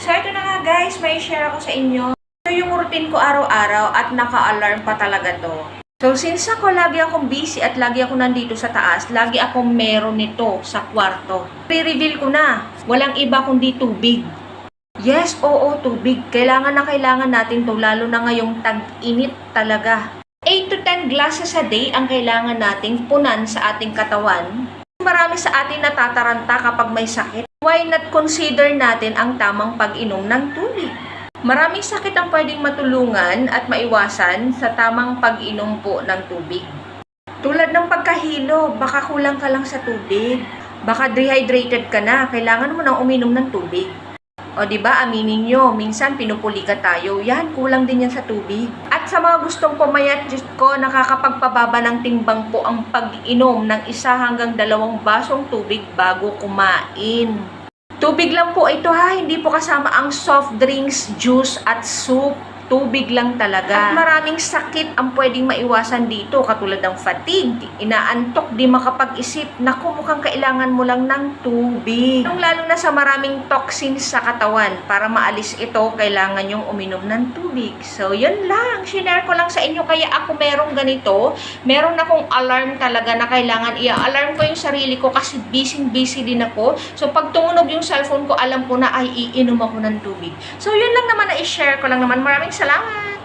So, ito na nga guys, may share ako sa inyo. Ito yung routine ko araw-araw at naka-alarm pa talaga to. So, since ako lagi akong busy at lagi ako nandito sa taas, lagi akong meron nito sa kwarto. Re-reveal ko na, walang iba kundi tubig. Yes, oo, tubig. Kailangan na kailangan natin to, lalo na ngayong tag-init talaga. 8 to 10 glasses a day ang kailangan nating punan sa ating katawan. Marami sa atin natataranta kapag may sakit. Why not consider natin ang tamang pag-inom ng tubig? Maraming sakit ang pwedeng matulungan at maiwasan sa tamang pag-inom po ng tubig. Tulad ng pagkahilo, baka kulang ka lang sa tubig. Baka dehydrated ka na, kailangan mo nang uminom ng tubig. O diba, aminin nyo, minsan pinupulikat tayo, yan, kulang din yan sa tubig. At sa mga gustong pumayat, Diyos ko, nakakapagpababa ng timbang po ang pag-inom ng 1 hanggang 2 basong tubig bago kumain. Tubig lang po ito ha, hindi po kasama ang soft drinks, juice at soup. Tubig lang talaga. At maraming sakit ang pwedeng maiwasan dito, katulad ng fatigue, inaantok, di makapag-isip. Naku, mukhang kailangan mo lang ng tubig. Lalo na sa maraming toxins sa katawan, para maalis ito, kailangan yung uminom ng tubig. So, yun lang. Shinare ko lang sa inyo, kaya ako merong ganito. Meron akong alarm talaga na kailangan i-alarm ko yung sarili ko kasi busy din ako. So, pag tumunog yung cellphone ko, alam ko na ay iinom ako ng tubig. So, yun lang naman na i-share ko lang naman. Maraming salamat!